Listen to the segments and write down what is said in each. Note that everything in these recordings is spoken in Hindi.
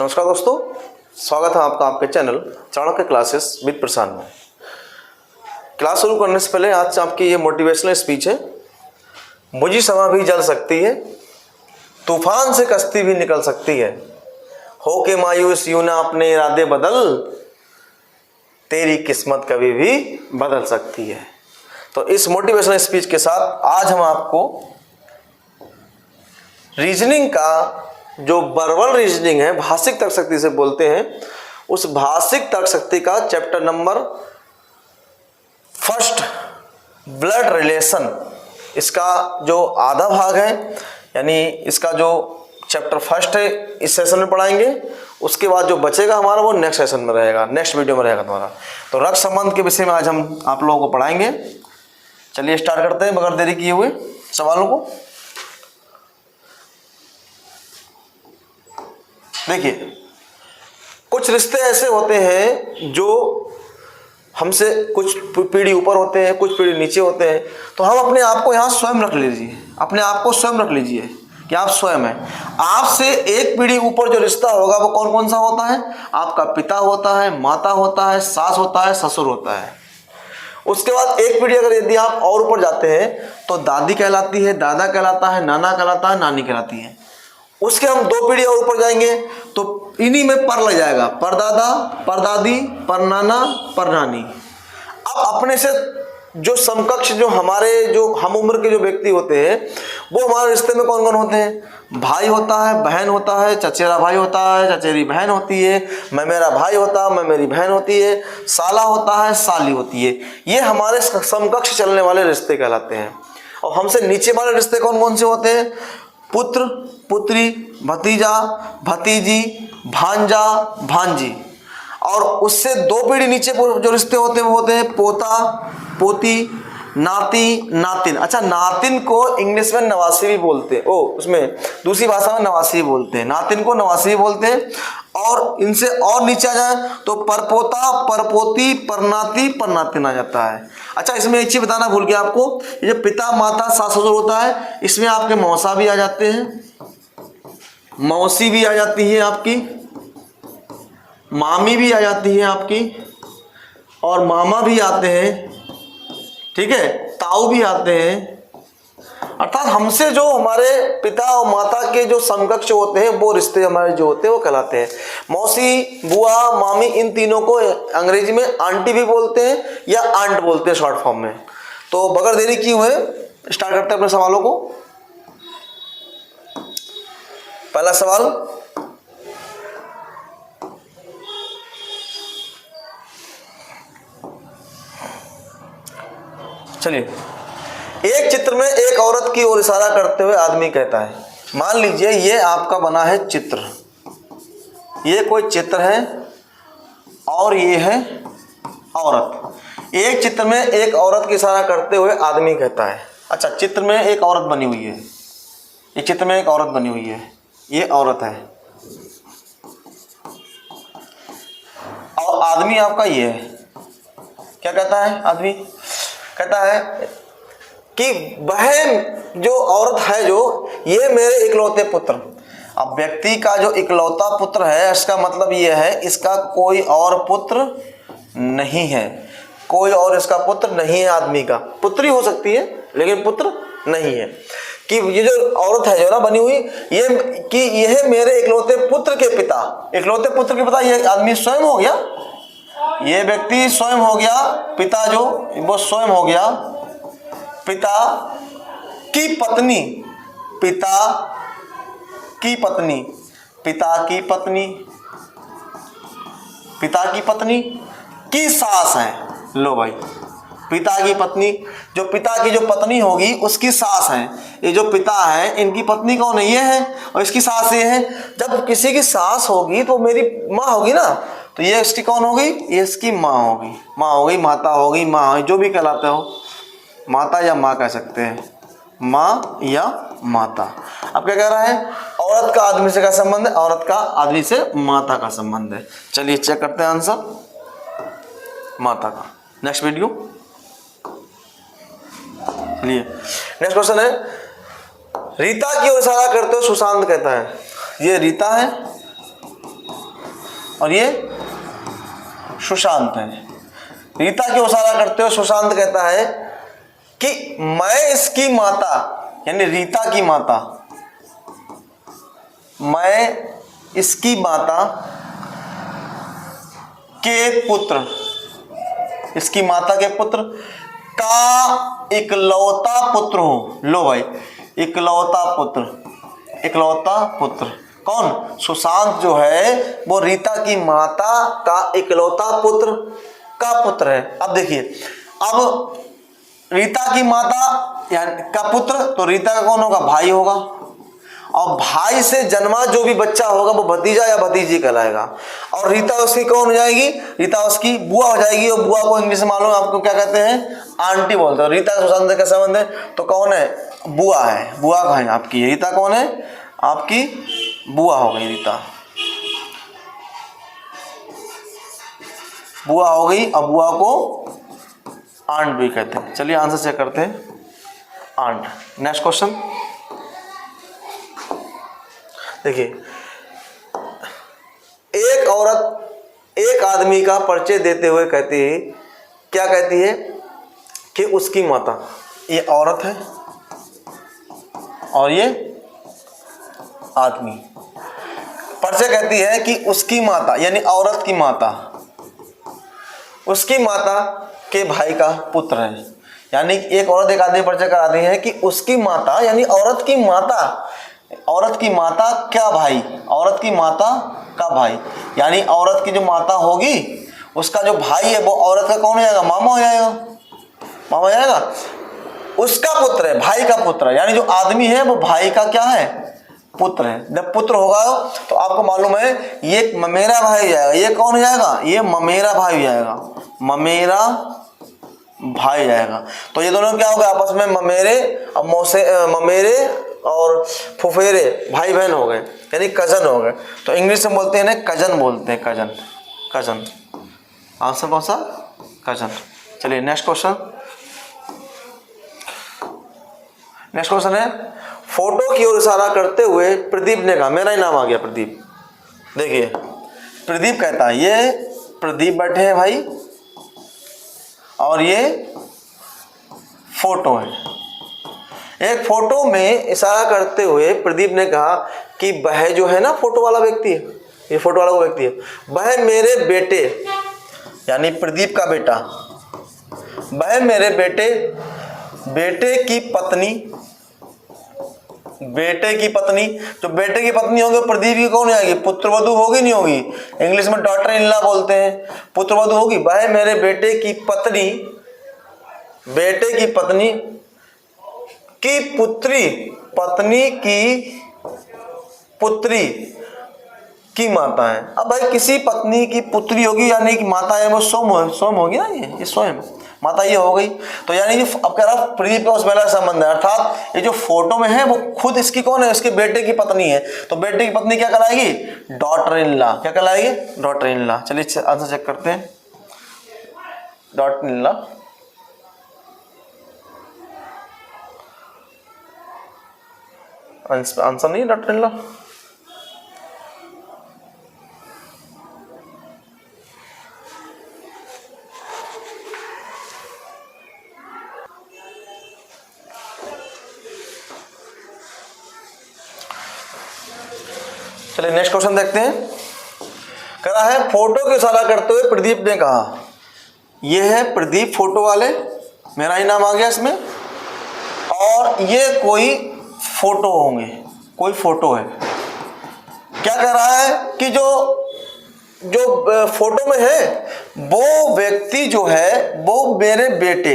नमस्कार दोस्तों, स्वागत है आपका आपके चैनल चाणक्य क्लासेस विद प्रशांत में। क्लास शुरू करने से पहले आज आपकी ये मोटिवेशनल स्पीच है। बुझी समा भी जल सकती है, तूफान से कश्ती भी निकल सकती है, हो के मायूस यूं ना अपने इरादे बदल, तेरी किस्मत कभी भी बदल सकती है। तो इस मोटिवेशनल स्पीच के साथ आज हम आपको रीजनिंग का जो वर्बल रीजनिंग है, भाषिक तर्क शक्ति से बोलते हैं, उस भाषिक तर्क शक्ति का chapter number first blood relation, इसका जो आधा भाग है, यानी इसका जो चैप्टर फर्स्ट है इस सेशन में पढ़ाएंगे। उसके बाद जो बचेगा हमारा वो नेक्स्ट सेशन में रहेगा, नेक्स्ट वीडियो में रहेगा तुम्हारा। तो रक्त संबंध के विषय में आज हम आप लोगों को पढ़ाएंगे। चलिए स्टार्ट करते हैं बगैर देरी किए हुए सवालों को। देखिए, कुछ रिश्ते ऐसे होते हैं जो हमसे कुछ पीढ़ी ऊपर होते हैं, कुछ पीढ़ी नीचे होते हैं। तो हम अपने आप को यहाँ स्वयं रख लीजिए, अपने आप को स्वयं रख लीजिए कि आप स्वयं हैं। आपसे एक पीढ़ी ऊपर जो रिश्ता होगा वो कौन कौन सा होता है? आपका पिता होता है, माता होता है, सास होता है, ससुर होता है। उसके बाद एक पीढ़ी अगर यदि आप और ऊपर जाते हैं तो दादी कहलाती है, दादा कहलाता है, नाना कहलाता है, नानी कहलाती है। उसके हम दो पीढ़ी और ऊपर जाएंगे तो इन्हीं में पर लग जाएगा, परदादा, परदादी, परनाना, परनानी। अब अपने से जो समकक्ष, जो हमारे जो हम उम्र के जो व्यक्ति होते हैं, वो हमारे रिश्ते में कौन कौन होते हैं? भाई होता है, बहन होता है, चचेरा भाई होता है, चचेरी बहन होती है, मैं मेरा भाई होता है, मैं मेरी बहन होती है, साला होता है, साली होती है। ये हमारे समकक्ष चलने वाले रिश्ते कहलाते हैं। और हमसे नीचे वाले रिश्ते कौन कौन से होते हैं? पुत्र, पुत्री, भतीजा, भतीजी, भांजा, भांजी। और उससे दो पीढ़ी नीचे जो रिश्ते होते हैं वो होते हैं पोता, पोती, नाती, नातिन। अच्छा, नातिन को इंग्लिश में नवासी भी बोलते हैं, उसमें दूसरी भाषा में नवासी बोलते हैं, नातिन को नवासी बोलते हैं। और इनसे और नीचे आ जाए तो परपोता, परपोती, परनाती, परनातिन आ जाता है। अच्छा, इसमें एक चीज बताना भूल गया आपको, ये जो पिता, माता, सास, ससुर होता है, इसमें आपके मौसा भी आ जाते हैं, मौसी भी आ जाती है आपकी, मामी भी आ जाती है आपकी, और मामा भी आते हैं, ठीक है, ताऊ भी आते हैं। अर्थात हमसे जो हमारे पिता और माता के जो समकक्ष होते हैं वो रिश्ते हमारे जो होते हैं वो कहलाते हैं। मौसी, बुआ, मामी, इन तीनों को अंग्रेजी में आंटी भी बोलते हैं या आंट बोलते हैं शॉर्ट फॉर्म में। तो बगैर देरी किए हुए स्टार्ट करते हैं अपने सवालों को। पहला सवाल, चलिए। एक चित्र में एक औरत की ओर इशारा करते हुए आदमी कहता है, मान लीजिए ये आपका बना है चित्र, ये कोई चित्र है और ये है औरत। एक चित्र में एक औरत की इशारा करते हुए आदमी कहता है, अच्छा, चित्र में एक औरत बनी हुई है, एक चित्र में एक औरत बनी हुई है, ये औरत है और आदमी आपका ये है। क्या कहता है आदमी? कहता है कि वह जो औरत है, जो ये मेरे इकलौते पुत्र। अब व्यक्ति का जो इकलौता पुत्र है, इसका मतलब ये है इसका कोई और पुत्र नहीं है, कोई और इसका पुत्र नहीं है। आदमी का पुत्री हो सकती है लेकिन पुत्र नहीं है। कि ये जो औरत है जो ना बनी हुई, ये कि यह मेरे इकलौते पुत्र के पिता, इकलौते पुत्र के पिता ये आदमी स्वयं हो गया, ये व्यक्ति स्वयं हो गया, पिता जो वो स्वयं हो गया पिता की पत्नी, पिता की पत्नी, पिता की पत्नी, पिता की पत्नी की सास है। लो भाई, पिता की पत्नी, जो पिता की जो पत्नी होगी उसकी सास है। ये जो पिता है इनकी पत्नी कौन है? ये है, और इसकी सास ये है। जब किसी की सास होगी तो मेरी माँ होगी ना, तो ये इसकी कौन होगी? ये इसकी माँ होगी, माँ होगी, माता होगी, माँ होगी, जो भी कहलाते हो, माता या माँ कह सकते हैं, माँ या माता। अब क्या कह रहा है? औरत का आदमी से क्या संबंध है? औरत का आदमी से माता का संबंध है। चलिए चेक करते हैं आंसर, माता का। नेक्स्ट वीडियो, चलिए नेक्स्ट क्वेश्चन है, रीता की ओर इशारा करते हुए सुशांत कहता है, ये रीता है और ये सुशांत है। रीता की इशारा करते हुए सुशांत कहता है कि मैं इसकी माता, यानी रीता की माता, मैं इसकी माता के पुत्र, इसकी माता के पुत्र का इकलौता पुत्र हूं। लो भाई, इकलौता पुत्र, इकलौता पुत्र कौन? सुशांत जो है वो रीता की माता का इकलौता पुत्र का पुत्र है। अब देखिए, अब रीता की माता यानी का पुत्र, तो रीता का कौन होगा? भाई होगा। और भाई से जन्मा जो भी बच्चा होगा वो भतीजा या भतीजी कहलाएगा। और रीता उसकी कौन हो जाएगी? रीता उसकी बुआ हो जाएगी। और बुआ को इंग्लिश में मालूम आपको क्या कहते हैं? आंटी बोलते हैं। रीता का सुशांत का संबंध है तो कौन है? बुआ है, बुआ का है आपकी। रीता कौन है? आपकी बुआ हो गई, रीता बुआ हो गई। अब बुआ को आंट भी कहते हैं। चलिए आंसर चेक करते हैं, आंट। नेक्स्ट क्वेश्चन देखिए, एक औरत एक आदमी का परिचय देते हुए कहती है, क्या कहती है? कि उसकी माता, ये औरत है और ये आदमी। परिचय कहती है कि उसकी माता यानी औरत की माता उसकी माता के भाई का पुत्र है। यानी एक औरत एक आदमी परिचय करा रही है कि उसकी माता यानी औरत की माता, औरत की माता क्या भाई, औरत की माता का भाई, यानी औरत की जो माता होगी उसका जो भाई है वो औरत का कौन हो जाएगा? मामा हो जाएगा, मामा हो जाएगा। उसका पुत्र है, भाई का पुत्र है, यानी जो आदमी है वो भाई का क्या है? पुत्र है। जब पुत्र होगा तो आपको मालूम है ये ममेरा भाई हो जाएगा। ये कौन हो जाएगा? ये ममेरा भाई हो जाएगा, ममेरा भाई जाएगा। तो ये दोनों क्या हो गए आपस में? ममेरे और मौसे, ममेरे और फुफेरे भाई बहन हो गए, यानी कजन हो गए। तो इंग्लिश में बोलते हैं ना, कजन बोलते हैं, कजन, कजन। आंसर कौन सा? कजन। चलिए नेक्स्ट क्वेश्चन। नेक्स्ट क्वेश्चन है, फोटो की ओर इशारा करते हुए प्रदीप ने कहा, मेरा ही नाम आ गया प्रदीप। देखिए प्रदीप कहता है, ये प्रदीप बैठे हैं भाई और ये फोटो है। एक फोटो में इशारा करते हुए प्रदीप ने कहा कि वह जो है ना फोटो वाला व्यक्ति है, ये फोटो वाला वो व्यक्ति है, वह मेरे बेटे यानी प्रदीप का बेटा, वह मेरे बेटे की पत्नी, बेटे की पत्नी, जो बेटे की पत्नी होगी प्रदीप की कौन आएगी? पुत्रवधू होगी, नहीं होगी? इंग्लिश में डॉटर इन लॉ बोलते हैं, पुत्रवधू होगी। वह मेरे बेटे की पत्नी, बेटे की पत्नी की पुत्री, पत्नी की पुत्री की माता है। अब भाई किसी पत्नी की पुत्री होगी यानी कि माता है, वो स्वयं होगी ना, ये स्वयं माता ये हो गई। तो यानी जो अब कह रहा प्रदीप का उस महिला से संबंध है, अर्थात ये जो फोटो में है वो खुद इसकी कौन है? इसके बेटे की पत्नी है। तो बेटे की पत्नी क्या कहलाएगी? Daughter in law. क्या कहलाएगी? Daughter in law. चलिए आंसर चेक करते हैं, डॉटर इन लॉ। आंसर नहीं डॉटर इन लॉ। चलिए नेक्स्ट क्वेश्चन देखते हैं। कह रहा है, फोटो की इशारा करते हुए प्रदीप ने कहा, यह है प्रदीप फोटो वाले, मेरा ही नाम आ गया इसमें, और ये कोई फोटो होंगे, कोई फोटो है। क्या कह रहा है कि जो फोटो में है वो व्यक्ति जो है वो मेरे बेटे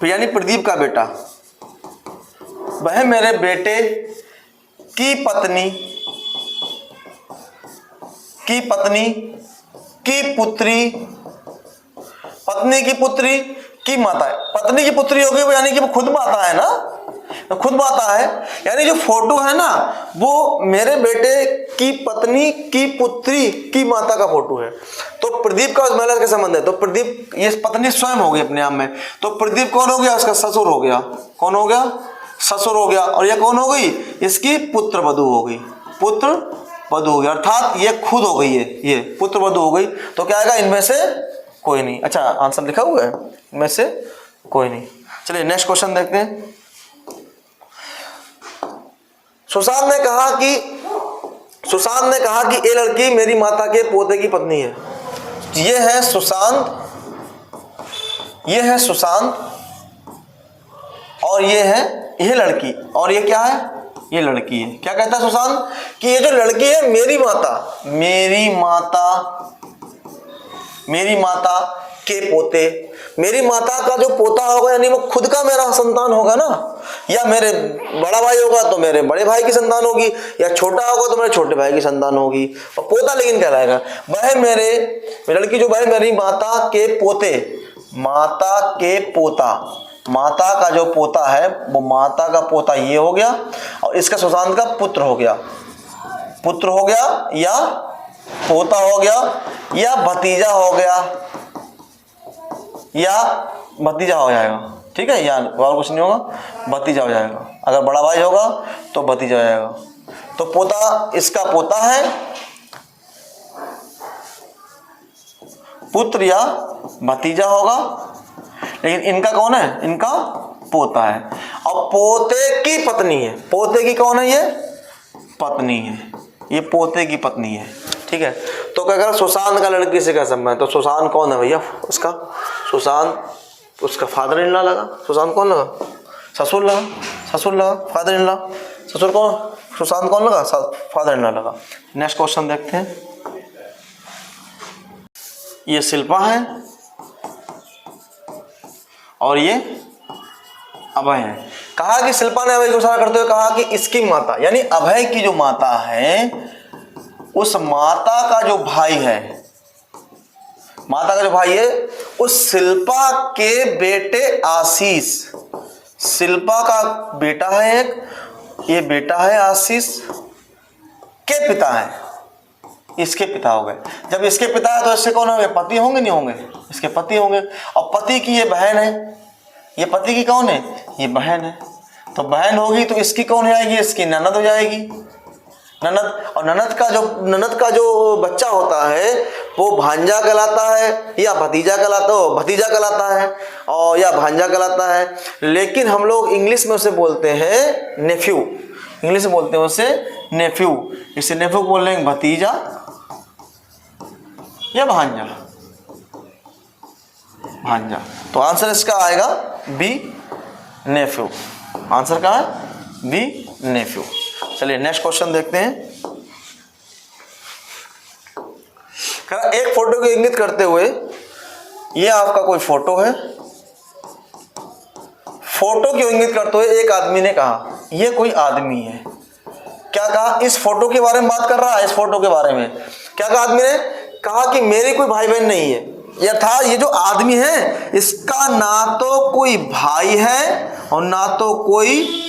यानी प्रदीप का बेटा, वह मेरे बेटे की पत्नी की पुत्री, पत्नी की पुत्री की माता है। पत्नी की पुत्री होगी वो यानी कि वो खुद माता है ना, तो खुद माता है। यानी जो फोटो है ना वो मेरे बेटे की पत्नी की पुत्री की माता का फोटो है। तो प्रदीप का उस महिला के संबंध है। तो प्रदीप, ये पत्नी स्वयं हो गई अपने आप में, तो प्रदीप कौन हो गया? उसका ससुर हो गया। कौन हो गया? ससुर हो गया। और ये कौन हो गई? इसकी पुत्र वधू हो गई, पुत्र वधु हो गया, अर्थात ये खुद हो गई है, ये पुत्र वधु हो गई। तो क्या आएगा, इनमें से कोई नहीं। अच्छा आंसर लिखा हुआ है, इनमें से कोई नहीं। चलिए नेक्स्ट क्वेश्चन देखते हैं। सुशांत ने कहा कि ये लड़की मेरी माता के पोते की पत्नी है। ये है सुशांत और ये लड़की, और ये क्या है, ये लड़की है। क्या कहता है सुशांत कि ये जो लड़की है मेरी माता के पोते, मेरी माता का जो पोता होगा, यानी वो खुद का मेरा संतान होगा ना, या मेरे बड़ा भाई होगा तो मेरे बड़े भाई की संतान होगी, या छोटा होगा तो मेरे छोटे भाई की संतान होगी। और पोता लेकिन कहलाएगा वह मेरी लड़की जो वह मेरी माता के पोते, माता के पोता, माता का जो पोता है वो माता का पोता ये हो गया, और इसका सुशांत का पुत्र हो गया या पोता हो गया या भतीजा हो गया या भतीजा हो जाएगा। ठीक है, या और कुछ नहीं होगा, भतीजा हो जाएगा। अगर बड़ा भाई होगा तो भतीजा हो जाएगा। तो पोता, इसका पोता है, पुत्र या भतीजा होगा, लेकिन इनका कौन है, इनका पोता है। और पोते की पत्नी है, पोते की कौन है, ये पत्नी है, ये पोते की पत्नी है। ठीक है, तो क्या करा, सुशांत का लड़की से क्या संबंध, तो सुशांत कौन है भैया, उसका सुशांत उसका फादर इन लॉ लगा। सुशांत कौन लगा, ससुर लगा, फादर इन लॉ, ससुर कौन, सुशांत कौन लगा, फादर इन लॉ लगा। नेक्स्ट क्वेश्चन देखते हैं। ये शिल्पा है और ये अभय है। कहा कि शिल्पा ने अभय को इशारा करते हुए कहा कि इसकी माता, यानी अभय की जो माता है, उस माता का जो भाई है, उस शिल्पा के बेटे आशीष, शिल्पा का बेटा है एक, ये बेटा है आशीष के पिता है, इसके पिता हो गए। जब इसके पिता है तो इससे कौन होंगे, पति होंगे, नहीं होंगे, इसके पति होंगे। और पति की ये बहन है, ये पति की कौन है, ये बहन है। तो बहन होगी तो इसकी कौन आएगी, इसकी ननद हो जाएगी, ननद। और ननद का जो बच्चा होता है वो भांजा कहलाता है या भतीजा कहलाता है, और या भांजा कहलाता है। लेकिन हम लोग इंग्लिश में उसे बोलते हैं नेफ्यू, इंग्लिश में बोलते हैं उसे नेफ्यू। इसे नेफ्यू बोल रहे हैं, भतीजा या भांजा। तो आंसर इसका आएगा बी, नेफ्यू। आंसर का है बी, नेफ्यू। चलिए नेक्स्ट क्वेश्चन देखते हैं। एक फोटो को इंगित करते हुए, ये आपका कोई फोटो है, फोटो को इंगित करते हुए एक आदमी ने कहा, ये कोई आदमी है। क्या कहा, इस फोटो के बारे में बात कर रहा है, इस फोटो के बारे में क्या कहा आदमी ने, कहा कि मेरी कोई भाई बहन नहीं है। यथा ये जो आदमी है इसका ना तो कोई भाई है और ना तो कोई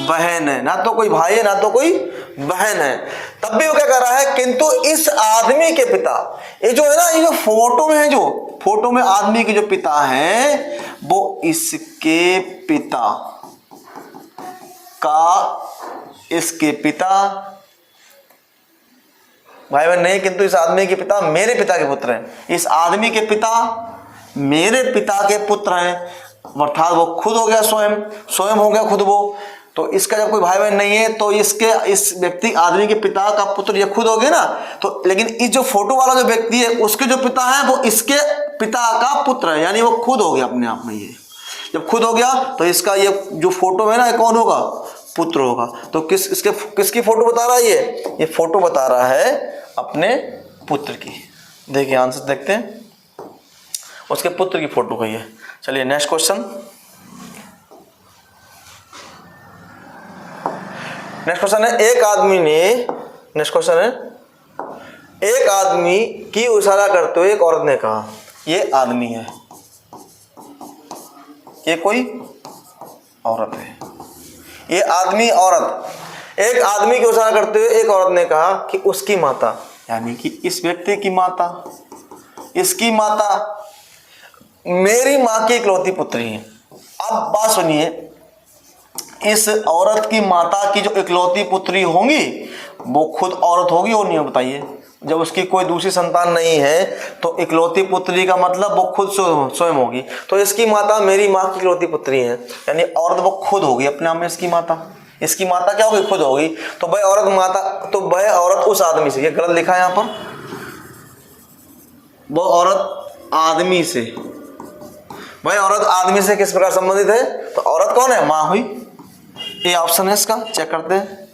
बहन है, ना तो कोई भाई है ना तो कोई बहन है। तब भी वो क्या कर रहा है, किंतु इस आदमी के पिता, ये जो है ना, ये जो फोटो में है, जो फोटो में आदमी के जो पिता है वो इसके पिता का, इसके पिता भाई बहन नहीं, किंतु इस आदमी के पिता मेरे पिता के पुत्र हैं। इस आदमी के पिता मेरे पिता के पुत्र हैं, अर्थात वो खुद हो गया, स्वयं हो गया खुद वो। तो इसका जब कोई भाई बहन नहीं है तो इस व्यक्ति आदमी के पिता का पुत्र ये खुद हो गया ना। तो लेकिन इस जो फोटो वाला जो व्यक्ति है उसके जो पिता है वो इसके पिता का पुत्र है, यानी वो खुद हो गया अपने आप में। ये जब खुद हो गया तो इसका ये जो फोटो है ना, ये कौन होगा, पुत्र होगा। तो किसकी फोटो बता रहा है, ये फोटो बता रहा है अपने पुत्र की। देखिए आंसर देखते हैं, उसके पुत्र की फोटो है ये। चलिए नेक्स्ट क्वेश्चन। नेक्स्ट क्वेश्चन है, एक आदमी की इशारा करते हुए एक औरत ने कहा, ये आदमी है, ये कोई औरत है, ये आदमी औरत। एक आदमी की इशारा करते हुए एक औरत ने कहा कि उसकी माता, यानी कि इस व्यक्ति की माता, इसकी माता मेरी मां की इकलौती पुत्री है। अब बात सुनिए, इस औरत की माता की जो इकलौती पुत्री होंगी वो खुद औरत होगी और नहीं, बताइए। जब उसकी कोई दूसरी संतान नहीं है तो इकलौती पुत्री का मतलब वो खुद स्वयं होगी। तो इसकी माता मेरी माँ की इकलौती पुत्री है, यानी औरत वो खुद होगी अपने आप में। इसकी माता क्या होगी? खुद होगी। तो वह औरत माता, तो वह औरत उस आदमी से, ये गलत लिखा है यहाँ पर, वो औरत आदमी से, वह औरत आदमी से किस प्रकार संबंधित है? तो औरत कौन है? माँ हुई। ये ऑप्शन है इसका, चेक करते हैं,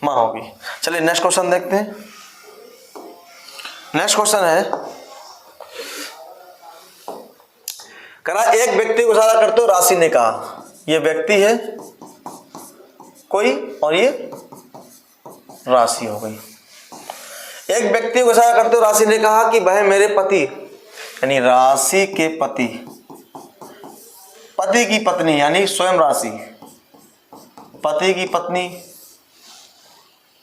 माँ होगी। चलिए नेक्स्ट क्वेश्चन देखते हैं। नेक्स्ट क्वेश्चन है, करा एक व्यक्ति को इशारा करते हो राशि ने कहा, ये व्यक्ति है कोई और ये राशि हो गई। एक व्यक्ति को इशारा करते हो राशि ने कहा कि वह मेरे पति, यानी राशि के पति, पति की पत्नी यानी स्वयं राशि, पति की पत्नी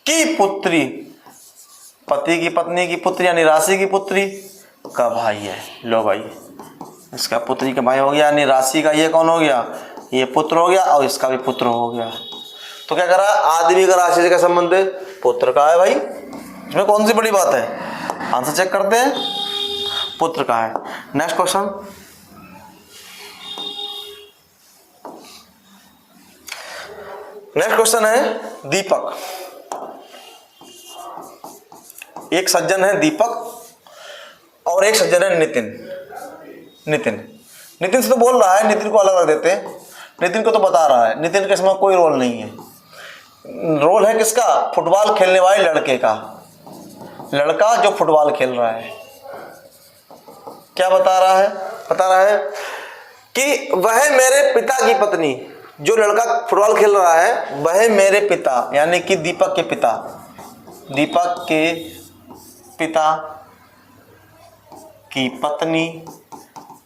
की पुत्री, पति की पत्नी की पुत्री यानी राशि की पुत्री का भाई है। लो भाई, इसका पुत्री का भाई हो गया, यानी राशि का ये कौन हो गया? ये पुत्र हो गया, और इसका भी पुत्र हो गया। तो क्या करा? आदमी का राशि से क्या संबंध है? पुत्र का है भाई, इसमें कौन सी बड़ी बात है? आंसर चेक करते हैं, पुत्र का है। नेक्स्ट क्वेश्चन, नेक्स्ट क्वेश्चन है दीपक। एक सज्जन है दीपक और एक सज्जन है नितिन। नितिन से तो बोल रहा है, नितिन को अलग रख देते हैं। नितिन को तो बता रहा है, नितिन के इसमें कोई रोल नहीं है। रोल है किसका? फुटबॉल खेलने वाले लड़के का, लड़का जो फुटबॉल खेल रहा है। क्या बता रहा है? बता रहा है कि वह मेरे पिता की पत्नी, जो लड़का फुटबॉल खेल रहा है वह मेरे पिता यानी कि दीपक के पिता, दीपक के पिता की पत्नी,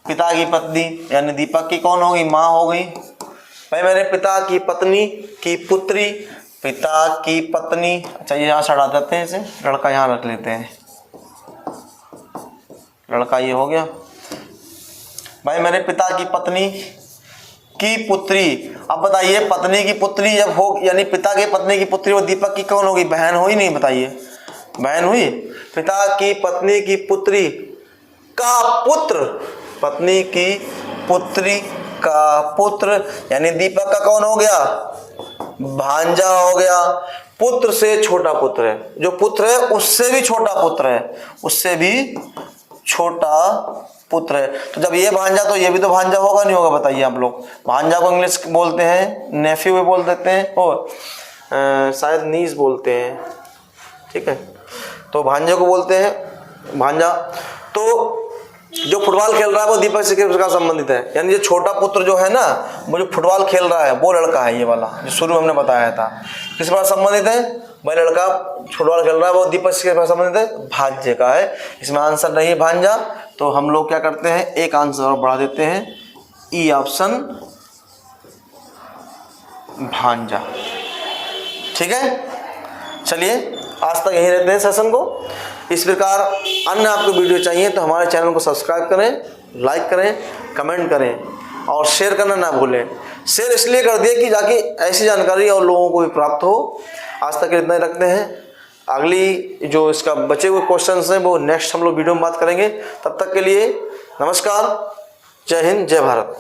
पिता की पत्नी यानी दीपक की कौन होगी? माँ हो गई। भाई मेरे पिता की पत्नी की पुत्री, पिता की पत्नी, अच्छा ये यहाँ हटा देते हैं इसे, लड़का यहाँ रख लेते हैं, लड़का ये हो गया। भाई मेरे पिता की पत्नी की पुत्री, अब बताइए पत्नी की पुत्री जब हो, यानी पिता की पत्नी की पुत्री, वो दीपक की कौन होगी? बहन हुई नहीं? बताइए, बहन हुई। पिता की पत्नी की पुत्री का पुत्र, पत्नी की पुत्री का पुत्र यानी दीपक का कौन हो गया? भांजा हो गया। पुत्र से छोटा पुत्र है, जो पुत्र है उससे भी छोटा पुत्र है, उससे भी छोटा पुत्र है। तो जब ये भांजा तो ये भी तो भांजा होगा नहीं होगा? बताइए आप लोग। भांजा को इंग्लिश बोलते हैं नेफ्यू भी बोल देते हैं, और शायद नीस बोलते हैं, ठीक है। तो भांजे को बोलते हैं भांजा। तो जो फुटबॉल खेल रहा है वो दीपक से किस प्रकार संबंधित है? यानी जो छोटा पुत्र जो है ना, वो जो फुटबॉल खेल रहा है वो लड़का है, ये वाला जो शुरू में हमने बताया था। किस प्रकार संबंधित है? भाई लड़का फुटबॉल खेल रहा है वो दीपक से किस प्रकार संबंधित है? भांजे का है। इसमें आंसर नहीं है भांजा, तो हम लोग क्या करते हैं, एक आंसर और बढ़ा देते हैं, ई ऑप्शन भांजा। ठीक है, चलिए आज तक यहीं रहते हैं सेशन को। इस प्रकार अन्य आपको वीडियो चाहिए तो हमारे चैनल को सब्सक्राइब करें, लाइक करें, कमेंट करें और शेयर करना ना भूलें। शेयर इसलिए कर दिए कि जाके ऐसी जानकारी और लोगों को भी प्राप्त हो। आज तक इतना ही रखते हैं। अगली जो इसका बचे हुए क्वेश्चंस हैं वो नेक्स्ट हम लोग वीडियो में बात करेंगे। तब तक के लिए नमस्कार, जय हिंद, जय भारत।